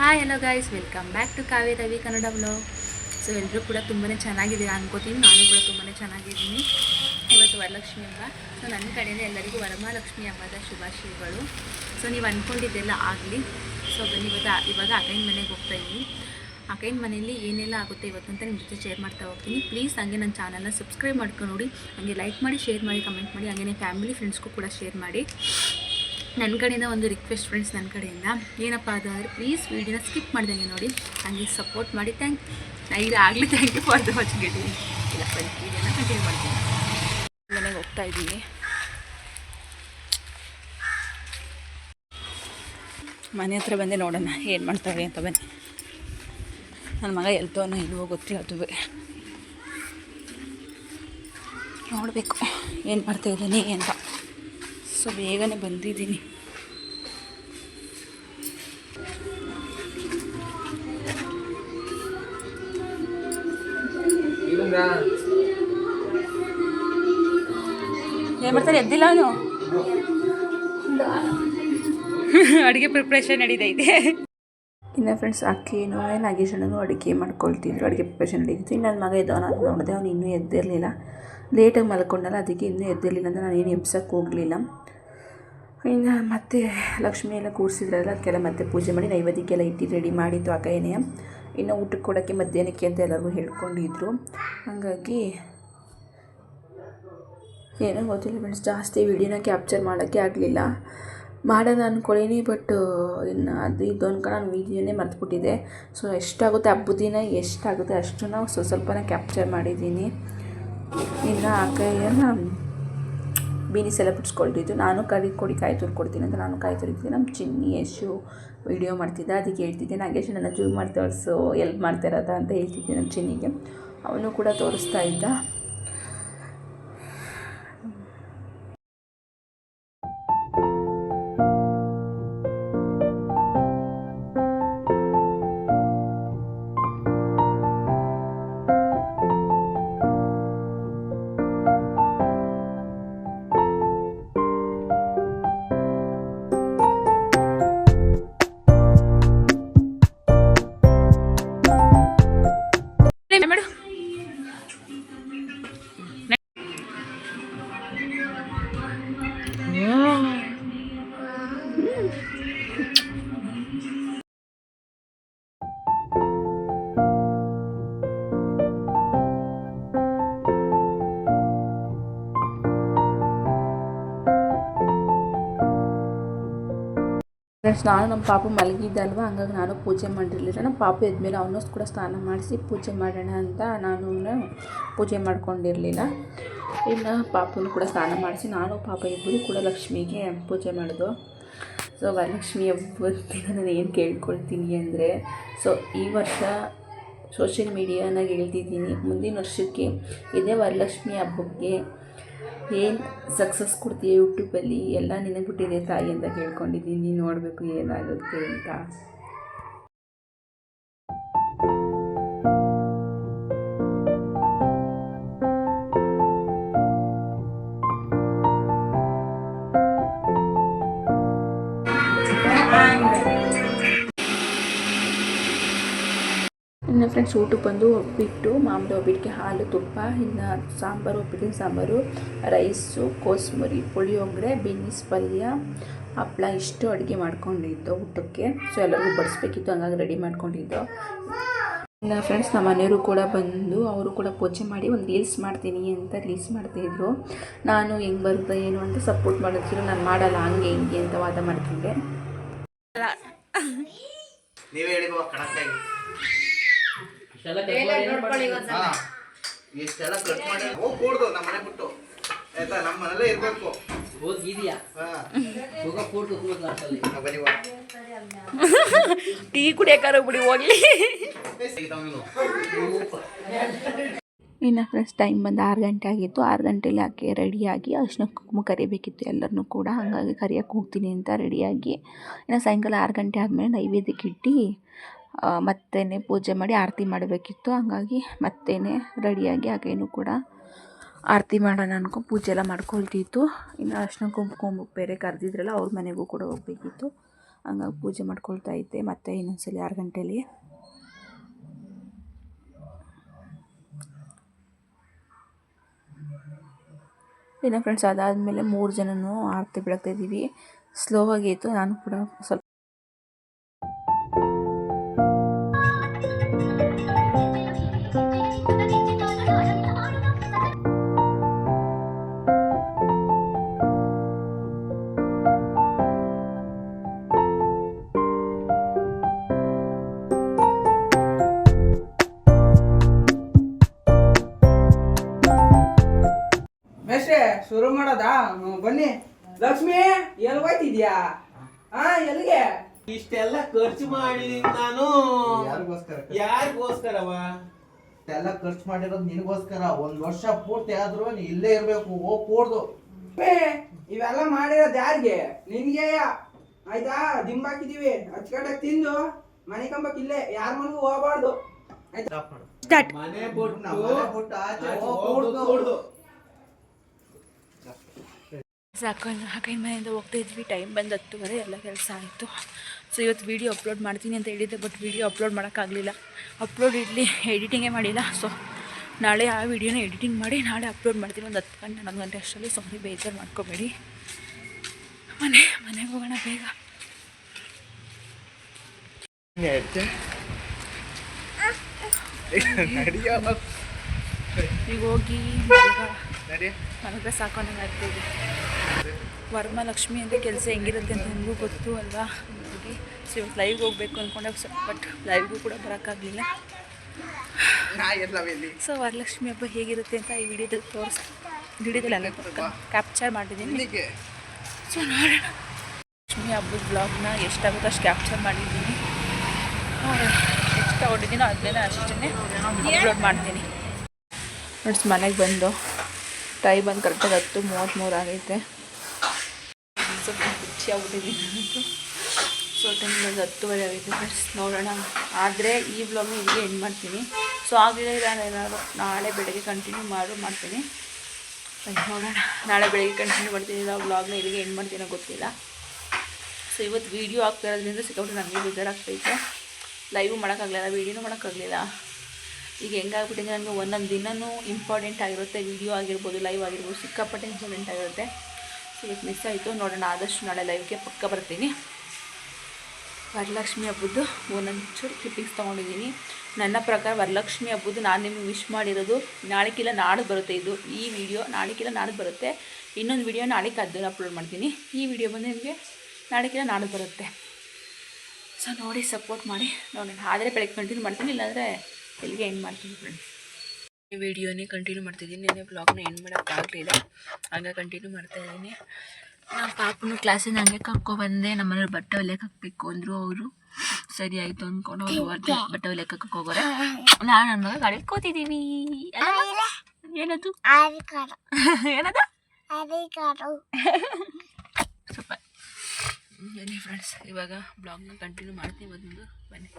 Hi hello guys, welcome back to Kavya Ravi Kannada vlog. So ಎಲ್ಲರೂ ಕೂಡ ತುಂಬಾ ಚೆನ್ನಾಗಿದ್ದೀರಾ ಅನ್ಕೋತೀನಿ. ನಾನು ಕೂಡ ತುಂಬಾ ಚೆನ್ನಾಗಿದ್ದೀನಿ. ಇವತ್ತು ವರಲಕ್ಷ್ಮಿ ಹಬ್ಬ. ಸೊ ನನ್ನ ಕಡೆಯಿಂದ ಎಲ್ಲರಿಗೂ ವರಮಹಾಲಕ್ಷ್ಮಿ ಹಬ್ಬದ ಶುಭಾಶಯಗಳು. ಸೊ ನೀವು ಅಂದ್ಕೊಂಡಿದ್ದೆಲ್ಲ ಆಗಲಿ. ಸೊ ಬನ್ನಿ, ಇವಾಗ ಅಕ್ಕನ ಮನೆಗೆ ಹೋಗ್ತಾ ಇದ್ದೀನಿ. ಅಕ್ಕನ ಮನೆಯಲ್ಲಿ ಏನೆಲ್ಲ ಆಗುತ್ತೆ ಇವತ್ತು ಅಂತ ನಿಮ್ಮ ಜೊತೆ ಶೇರ್ ಮಾಡ್ತಾ ಹೋಗ್ತೀನಿ. ಪ್ಲೀಸ್ ಹಾಗೆ ನನ್ನ ಚಾನಲ್ನ ಸಬ್ಸ್ಕ್ರೈಬ್ ಮಾಡ್ಕೊಂಡು ನೋಡಿ, ಹಾಗೆ ಲೈಕ್ ಮಾಡಿ, ಶೇರ್ ಮಾಡಿ, ಕಮೆಂಟ್ ಮಾಡಿ, ಹಾಗೆ ಫ್ಯಾಮಿಲಿ ಫ್ರೆಂಡ್ಸ್ಗೂ ಕೂಡ ಶೇರ್ ಮಾಡಿ. ನನ್ನ ಕಡೆಯಿಂದ ಒಂದು ರಿಕ್ವೆಸ್ಟ್ ಫ್ರೆಂಡ್ಸ್, ನನ್ನ ಕಡೆಯಿಂದ ಏನಪ್ಪ ಅದು ಅಂದರೆ ಪ್ಲೀಸ್ ವೀಡಿಯೋನ ಸ್ಕಿಪ್ ಮಾಡ್ದಂಗೆ ನೋಡಿ, ಹಾಗೆ ಸಪೋರ್ಟ್ ಮಾಡಿ. ಆಗಲಿ thank you for the watching. ಇಲ್ಲ ಬನ್ನಿ ವೀಡಿಯೋನ ಕಂಟಿನ್ಯೂ ಮಾಡ್ತೀನಿ. ಮನೆಗೆ ಹೋಗ್ತಾ ಇದ್ದೀವಿ. ಮನೆ ಹತ್ರ ಬಂದೆ, ನೋಡೋಣ ಏನು ಮಾಡ್ತಾವೆ ಅಂತ. ಬನ್ನಿ. ನನ್ನ ಮಗ ಎಲ್ತೋನೋ ಇಲ್ವೋ ಗೊತ್ತಿಲ್ಲ, ಅದು ನೋಡಬೇಕು ಏನು ಮಾಡ್ತಾಯಿದ್ದೀನಿ ಅಂತ. ಸೊ ಬೇಗನೆ ಬಂದಿದ್ದೀನಿ. ಏನು ಮಾಡ್ತಾರೆ, ಎದ್ದಿಲ್ಲ ಅವನು. ಅಡುಗೆ ಪ್ರಿಪ್ರೇಷನ್ ನಡೀತೈತೆ. ಇನ್ನು ಫ್ರೆಂಡ್ಸ್, ಅಕ್ಕಿನೂ ನಾಗೇಶಣ್ಣನೂ ಅಡುಗೆ ಮಾಡ್ಕೊಳ್ತಿದ್ರು. ಅಡುಗೆ ಪ್ರಿಪ್ರೇಷನ್ ನಡೀತಿತ್ತು. ಇನ್ನು ನನ್ನ ಮಗ ಎದ್ದವನ ನೋಡಿದೆ, ಅವನು ಇನ್ನೂ ಎದ್ದಿರಲಿಲ್ಲ. ಲೇಟಾಗಿ ಮಲ್ಕೊಂಡಲ್ಲ, ಅದಕ್ಕೆ ಇನ್ನೂ ಎದ್ದಿರಲಿಲ್ಲ ಅಂದರೆ ನಾನು ಏನು ಎಬ್ಸಕ್ಕೆ ಹೋಗಲಿಲ್ಲ. ಇನ್ನು ಮತ್ತೆ ಲಕ್ಷ್ಮಿ ಎಲ್ಲ ಕೂರಿಸಿದ್ರಲ್ಲ, ಅದಕ್ಕೆಲ್ಲ ಮತ್ತೆ ಪೂಜೆ ಮಾಡಿ ನೈವೇದ್ಯಕ್ಕೆಲ್ಲ ಇಟ್ಟು ರೆಡಿ ಮಾಡಿದ್ದು ಅಕ್ಕನೇ. ಇನ್ನು ಊಟಕ್ಕೆ ಕೊಡೋಕ್ಕೆ ಮಧ್ಯಾಹ್ನಕ್ಕೆ ಅಂತ ಎಲ್ಲರಿಗೂ ಹೇಳ್ಕೊಂಡಿದ್ರು. ಹಾಗಾಗಿ ಏನೋ ಗೊತ್ತಿಲ್ಲ ಫ್ರೆಂಡ್ಸ್, ಜಾಸ್ತಿ ವಿಡಿಯೋನ ಕ್ಯಾಪ್ಚರ್ ಮಾಡೋಕ್ಕೆ ಆಗಲಿಲ್ಲ. ಮಾಡೋಣ ಅಂದ್ಕೊಳ್ಳೀನಿ, ಬಟ್ ಇನ್ನು ಅದು ಇದು ಅನ್ಕೊಂಡು ನಾನು ವೀಡಿಯೋನೇ ಮರ್ತುಬಿಟ್ಟಿದ್ದೆ. ಸೊ ಎಷ್ಟಾಗುತ್ತೆ ಹಬ್ಬದ ದಿನ ಎಷ್ಟಾಗುತ್ತೆ ಅಷ್ಟು ನಾವು ಸ್ವಲ್ಪನ ಕ್ಯಾಪ್ಚರ್ ಮಾಡಿದ್ದೀನಿ. ಇನ್ನು ಅಕ್ಕಯ್ಯನ ಬೀನಿಸ್ ಎಲ್ಲ ಬಿಡಿಸ್ಕೊಳ್ತಿದ್ದು, ನಾನು ಕಾಯಿ ತುರ್ಕೊಡ್ತೀನಿ ಅಂತ ನಾನು ಕಾಯಿ ತುರಿತಿದ್ದೆ. ನಮ್ಮ ಚಿನ್ನಿ ಯಶು ವೀಡಿಯೋ ಮಾಡ್ತಿದ್ದೆ, ಅದಕ್ಕೆ ಹೇಳ್ತಿದ್ದೆ ನಾಗೇಶ್ ನನ್ನ ಜೂಮ್ ಮಾಡಿ ತೋರಿಸು, ಎಲ್ಪ್ ಮಾಡ್ತಿರೋದ ಅಂತ ಹೇಳ್ತಿದ್ದೆ ನಮ್ಮ ಚಿನ್ನಿಗೆ. ಅವನು ಕೂಡ ತೋರಿಸ್ತಾ ಇದ್ದ. ಫ್ರೆಂಡ್ಸ್, ನಾನು ನಮ್ಮ ಪಾಪು ಮಲಗಿದ್ದಲ್ವ, ಹಂಗಾಗಿ ನಾನು ಪೂಜೆ ಮಾಡಿರಲಿಲ್ಲ. ನಮ್ಮ ಪಾಪು ಎದ್ಮೇಲೆ ಅವನು ಕೂಡ ಸ್ನಾನ ಮಾಡಿಸಿ ಪೂಜೆ ಮಾಡೋಣ ಅಂತ ನಾನು ಪೂಜೆ ಮಾಡ್ಕೊಂಡಿರಲಿಲ್ಲ. ಇನ್ನು ಪಾಪುನು ಕೂಡ ಸ್ನಾನ ಮಾಡಿಸಿ ನಾನು ಪಾಪ ಇಬ್ಬರು ಕೂಡ ಲಕ್ಷ್ಮಿಗೆ ಪೂಜೆ ಮಾಡಿದ್ರು. ಸೊ ವರಲಕ್ಷ್ಮಿ ಹಬ್ಬದ ದಿನ ನಾನು ಏನು ಕೇಳ್ಕೊಳ್ತೀನಿ ಅಂದರೆ, ಸೊ ಈ ವರ್ಷ ಸೋಷಿಯಲ್ ಮೀಡಿಯಾನಾಗ ಹೇಳ್ತಿದ್ದೀನಿ, ಮುಂದಿನ ವರ್ಷಕ್ಕೆ ಇದೇ ವರಲಕ್ಷ್ಮಿ ಹಬ್ಬಕ್ಕೆ ಏನು ಸಕ್ಸಸ್ ಕೊಡ್ತೀಯ ಯೂಟ್ಯೂಬಲ್ಲಿ, ಎಲ್ಲ ನಿನಗೆ ಬಿಟ್ಟಿದೆ ತಾಯಿ ಅಂತ ಕೇಳ್ಕೊಂಡಿದ್ದೀನಿ. ನೋಡಬೇಕು ಏನಾಗುತ್ತೆ ಅಂತ. ಇನ್ನು ಫ್ರೆಂಡ್ಸ್, ಊಟಕ್ಕೆ ಬಂದು ಒಬ್ಬಿಟ್ಟು, ಮಾಮೂಲಿ ಒಬ್ಬಿಟ್ಟಿಗೆ ಹಾಲು ತುಪ್ಪ, ಇನ್ನು ಸಾಂಬಾರು, ಒಬ್ಬಿಟ್ಟಿನ ಸಾಂಬಾರು, ರೈಸು, ಕೋಸಂಬರಿ, ಪುಳಿಯೋಗರೆ, ಬೀನ್ಸ್ ಪಲ್ಯ, ಹಪ್ಪಳ, ಇಷ್ಟು ಅಡುಗೆ ಮಾಡ್ಕೊಂಡಿದ್ದು ಊಟಕ್ಕೆ. ಸೊ ಎಲ್ಲರಿಗೂ ಬಡಿಸ್ಬೇಕಿತ್ತು, ಹಂಗಾಗಿ ರೆಡಿ ಮಾಡ್ಕೊಂಡಿದ್ದು. ಇನ್ನು ಫ್ರೆಂಡ್ಸ್, ನಮ್ಮ ಮನೆಯವರು ಕೂಡ ಬಂದು ಅವರು ಕೂಡ ಪೂಜೆ ಮಾಡಿ ಒಂದು ರೀಲ್ಸ್ ಮಾಡ್ತೀನಿ ಅಂತ ರೀಲ್ಸ್ ಮಾಡ್ತಾಯಿದ್ರು. ನಾನು ಹೆಂಗೆ ಬರುತ್ತೆ ಏನು ಅಂತ ಸಪೋರ್ಟ್ ಮಾಡಿದ್ರು. ನಾನು ಮಾಡಲ್ಲ, ಹಂಗೆ ಹಿಂಗೆ ಅಂತ ವಾದ ಮಾಡ್ತಿದ್ದೆ. ನೀವೇ ಹೇಳಿ ಇಷ್ಟೆಲ್ಲ ಕಟ್ ಮಾಡಿ ಹೋಗ್ಕೊಡ್ದು ನಮ್ಮ ಮನೆ ಬಿಟ್ಟು ಆಯ್ತಾ, ನಮ್ಮ ಮನೇಲೇ ಇರಬೇಕು. ಟೀ ಕುಡಿಯೋಕಾರ ಬಿಡಿ ಹೋಗ್ಲಿ. ಇನ್ನು ಫ್ರೆಂಡ್ಸ್, ಟೈಮ್ ಬಂದು 6 ಗಂಟೆ ಆಗಿತ್ತು. 6 ಗಂಟೆಲಿ ಆಕೆ ರೆಡಿಯಾಗಿ ಅರ್ಶಿನ ಕುಂಕುಮ ಕರಿಬೇಕಿತ್ತು ಎಲ್ಲರನ್ನೂ ಕೂಡ, ಹಾಗಾಗಿ ಕರಿಯೋಕ್ಕೆ ಹೋಗ್ತೀನಿ ಅಂತ ರೆಡಿಯಾಗಿ, ಇನ್ನು ಸಾಯಂಕಾಲ 6 ಗಂಟೆ ಆದಮೇಲೆ ನೈವೇದ್ಯಕ್ಕೆ ಇಟ್ಟು ಮತ್ತೆ ಪೂಜೆ ಮಾಡಿ ಆರತಿ ಮಾಡಬೇಕಿತ್ತು. ಹಾಗಾಗಿ ಮತ್ತೆ ರೆಡಿಯಾಗಿ ಆಕೆಯೂ ಕೂಡ ಆರತಿ ಮಾಡೋಣ ಅನ್ಕೊಂಡು ಪೂಜೆ ಎಲ್ಲ ಮಾಡ್ಕೊಳ್ತಿತ್ತು. ಇನ್ನು ಅರ್ಶಿನ ಕುಂಕುಮ ಬೇರೆ ಕರೆದಿದ್ರಲ್ಲ, ಅವ್ರ ಮನೆಗೂ ಕೂಡ ಹೋಗಬೇಕಿತ್ತು. ಹಂಗಾಗಿ ಪೂಜೆ ಮಾಡ್ಕೊಳ್ತಾ ಇದ್ದೆ ಮತ್ತೆ ಇನ್ನೊಂದ್ಸಲಿ 6 ಗಂಟೆಯಲ್ಲಿ. ಇನ್ನು ಫ್ರೆಂಡ್ಸ್ ಅದಾದಮೇಲೆ 3 ಜನನೂ ಆರತಿ ಬೆಳಗ್ತಾ ಇದ್ದೀವಿ. ಸ್ಲೋ ಆಗಿತ್ತು, ನಾನು ಕೂಡ ಸ್ವಲ್ಪ ಮೇಷ್ಟ್ರೆ ಶುರು ಮಾಡೋದಾ? ಬನ್ನಿ. ಲಕ್ಷ್ಮಿ ಎಲ್ಲಿ ಹೋಯ್ತಿದ್ಯಾ? ಎಲ್ಲಿಗೆ? ಇಷ್ಟೆಲ್ಲ ಖರ್ಚು ಮಾಡಿದೀನಿ ನಾನು. ಯಾರಿಗೋಸ್ಕರವ ಎಲ್ಲ ಖರ್ಚು ಮಾಡಿರೋದು ನಿನಗೋಸ್ಕರ. 1 ವರ್ಷ ಪೂರ್ತಿ ಆದ್ರೂ ನೀ ಇಲ್ಲೇ ಇರ್ಬೇಕು, ಹೋಗ್ ಕೂಡ್ದು. ಇವೆಲ್ಲ ಮಾಡಿರೋದು ಯಾರಿಗೆ? ನಿನ್ಗೆ ಆಯ್ತಾ? ದಿಂಬಾಕಿದೀವಿ, ಅಚ್ಚುಕಟ್ಟಾಗಿ ತಿಂದು ಮನೆ ಕಂಬಕ್ ಇಲ್ಲೇ ಯಾರ ಮನೆಗೂ ಹೋಗ್ಬಾರ್ದು ಆಯ್ತಾ? ಮನೆ ಬಿಟ್ಟು ಆಚೆ ಹೋಗ್ ಕೂಡ್ದು. ಸಾಕು ಹಾಕೈನ ಮನೆಯಿಂದ ಹೋಗ್ತಾ ಇದ್ವಿ. ಟೈಮ್ ಬಂದು 10:30, ಎಲ್ಲ ಕೆಲಸ ಆಯಿತು. ಸೊ ಇವತ್ತು ವೀಡಿಯೋ ಅಪ್ಲೋಡ್ ಮಾಡ್ತೀನಿ ಅಂತ ಹೇಳಿದ್ದೆ, ಬಟ್ ವೀಡಿಯೋ ಅಪ್ಲೋಡ್ ಮಾಡೋಕ್ಕಾಗಲಿಲ್ಲ. ಅಪ್ಲೋಡ್ ಇರಲಿ, ಎಡಿಟಿಂಗೇ ಮಾಡಿಲ್ಲ. ಸೊ ನಾಳೆ ಆ ವಿಡಿಯೋನ ಎಡಿಟಿಂಗ್ ಮಾಡಿ ನಾಳೆ ಅಪ್ಲೋಡ್ ಮಾಡ್ತೀನಿ ಒಂದು 10 ಗಂಟೆ 11 ಗಂಟೆ ಅಷ್ಟರಲ್ಲಿ. ಸಾರಿ, ಬೇಜಾರು ಮಾಡ್ಕೋಬೇಡಿ. ಮನೆಗೆ ಹೋಗೋಣ ಬೇಗ. ಈಗ ಹೋಗಿ ಮನೆಗೆ ಸಾಕೋಣಂಗೆ ಆಗ್ತಾಯಿದೆ. ವರಮಹಾಲಕ್ಷ್ಮಿ ಅಂದರೆ ಕೆಲಸ ಹೆಂಗಿರುತ್ತೆ ಅಂತ ನನಗೂ ಗೊತ್ತು ಅಲ್ವಾ. ಹಾಗಾಗಿ ಸೊ ಇವತ್ತು ಲೈವ್ಗೆ ಹೋಗ್ಬೇಕು ಅಂದ್ಕೊಂಡೆ, ಬಟ್ ಲೈವ್ಗೂ ಕೂಡ ಬರೋಕ್ಕಾಗಲಿಲ್ಲ. ಸೊ ವರಲಕ್ಷ್ಮಿ ಹಬ್ಬ ಹೇಗಿರುತ್ತೆ ಅಂತ ಈ ವಿಡಿಯೋದಲ್ಲಿ ಅಲ್ಲ ಕ್ಯಾಪ್ಚರ್ ಮಾಡಿದ್ದೀನಿ. ಸೊ ನೋಡೋಣ ಲಕ್ಷ್ಮಿ ಹಬ್ಬದ ಬ್ಲಾಗ್ನ ಎಷ್ಟಾಗುತ್ತೋ ಅಷ್ಟು ಕ್ಯಾಪ್ಚರ್ ಮಾಡಿದ್ದೀನಿ. ಎಷ್ಟು ತಗೊಂಡಿದ್ದೀನೋ ಅದನ್ನೇ ಅಷ್ಟೇ ಅಪ್ಲೋಡ್ ಮಾಡ್ತೀನಿ. ಫ್ರೆಂಡ್ಸ್ ಮನೆಗೆ ಬಂದು ಟೈಮ್ ಬಂದು ಕರೆಕ್ಟಾಗಿ 10:33 ಆಗೈತೆ. ಸ್ವಲ್ಪ ಖುಷಿ ಆಗ್ಬಿಟ್ಟಿದ್ದೀನಿ. ಸೊ ಟೈಮ್ ಬಂದು 10:30 ಆಗೈತೆ ಫ್ರೆಂಡ್ಸ್. ನೋಡೋಣ, ಆದರೆ ಈ ವ್ಲಾಗ್ನ ಇಲ್ಲಿಗೆ ಎಂಡ್ ಮಾಡ್ತೀನಿ. ಸೊ ಆಗಲಿಲ್ಲ ಏನಾದ್ರು ನಾಳೆ ಬೆಳಗ್ಗೆ ಕಂಟಿನ್ಯೂ ಮಾಡ್ತೀನಿ. ನೋಡೋಣ, ನಾಳೆ ಬೆಳಗ್ಗೆ ಕಂಟಿನ್ಯೂ ಮಾಡ್ತೀನಿ. ಇಲ್ಲ ವ್ಲಾಗ್ನ ಇಲ್ಲಿಗೆ ಎಂಡ್ ಮಾಡ್ತೀನೋ ಗೊತ್ತಿಲ್ಲ. ಸೊ ಇವತ್ತು ವೀಡಿಯೋ ಆಗ್ತಾ ಇರೋದ್ರಿಂದ ಸಿಕ್ಕಾಬಿಟ್ಟು ನನಗೆ ಬೇಜಾರಾಗ್ತೈತೆ. ಲೈವ್ ಮಾಡೋಕ್ಕಾಗಲಿಲ್ಲ, ವೀಡಿಯೋನೂ ಮಾಡೋಕ್ಕಾಗಲಿಲ್ಲ. ಈಗ ಹೆಂಗಾಗ್ಬಿಟ್ಟಿದೆ ನನಗೆ ಒಂದೊಂದು ದಿನವೂ ಇಂಪಾರ್ಟೆಂಟ್ ಆಗಿರುತ್ತೆ. ವೀಡಿಯೋ ಆಗಿರ್ಬೋದು, ಲೈವ್ ಆಗಿರ್ಬೋದು, ಸಿಕ್ಕಾಪಟ್ಟೆ ಇಂಪಾರ್ಟೆಂಟ್ ಆಗಿರುತ್ತೆ. ಸೊ ಇವತ್ತು ಮಿಸ್ ಆಯಿತು. ನೋಡೋಣ, ಆದಷ್ಟು ನಾಳೆ ಲೈವ್ಗೆ ಪಕ್ಕ ಬರ್ತೀನಿ. ವರಲಕ್ಷ್ಮಿ ಹಬ್ಬದ್ದು ಒಂದೊಂಚೂರು ಕ್ಲಿಪ್ಪಿಂಗ್ಸ್ ತೊಗೊಂಡಿದ್ದೀನಿ. ನನ್ನ ಪ್ರಕಾರ ವರಲಕ್ಷ್ಮಿ ಹಬ್ಬದ್ದು ನಾನು ನಿಮಗೆ ವಿಶ್ ಮಾಡಿರೋದು ನಾಳೆಗಿಲ್ಲ ನಾಳೆ ಬರುತ್ತೆ. ಈ ವಿಡಿಯೋ ನಾಳೆಗಿಲ್ಲ ನಾಳೆ ಬರುತ್ತೆ. ಇನ್ನೊಂದು ವಿಡಿಯೋ ನಾಳೆಗೆ ಅದನ್ನು ಅಪ್ಲೋಡ್ ಮಾಡ್ತೀನಿ. ಈ ವಿಡಿಯೋ ಬಂದು ನಿಮಗೆ ನಾಳೆಗಿಲ್ಲ ನಾಳೆ ಬರುತ್ತೆ. ಸೊ ನೋಡಿ, ಸಪೋರ್ಟ್ ಮಾಡಿ ನೋಡೋಣ. ಆದರೆ ಬೆಳಗ್ಗೆ ಕಂಟಿನ್ಯೂ ಮಾಡ್ತೀನಿ, ಇಲ್ಲಾಂದರೆ ಎಲ್ಲಿಗೆ ಎಂಡ್ ಮಾಡ್ತೀನಿ ಫ್ರೆಂಡ್ಸ್. ಈ ವಿಡಿಯೋನೇ ಕಂಟಿನ್ಯೂ ಮಾಡ್ತಿದ್ದೀನಿ. ನೆನ್ನೆ ಬ್ಲಾಗ್ನ ಎಂಡ್ ಮಾಡೋಕ್ಕಾಗಲಿಲ್ಲ, ಹಂಗೆ ಕಂಟಿನ್ಯೂ ಮಾಡ್ತಾಯಿದ್ದೀನಿ. ನಮ್ಮ ಪಾಪನು ಕ್ಲಾಸಿಂದ ಹಂಗೆ ಕರ್ಕೊಬಂದೆ. ನಮ್ಮ ಮನೇಲಿ ಬಟ್ಟೆ ಹೊಲಿಯಕ್ಕೆ ಹಾಕಬೇಕು ಅಂದರು. ಅವರು ಸರಿ ಆಯಿತು ಅಂದ್ಕೊಂಡು ಅವರು ಬಟ್ಟೆ ಹೊಲಿಯಕ್ಕೆ ಹಾಕಕ್ಕೆ ಹೋಗೋರೆ. ನಾನು ನನ್ನ ಮಗ ಗಾಡಿ ಕೂತಿದ್ದೀವಿ. ಏನದು ಏನದು ಸ್ವಲ್ಪ ಬನ್ನಿ ಫ್ರೆಂಡ್ಸ್, ಇವಾಗ ಬ್ಲಾಗ್ನ ಕಂಟಿನ್ಯೂ ಮಾಡ್ತೀನಿ. ಬನ್ನಿ.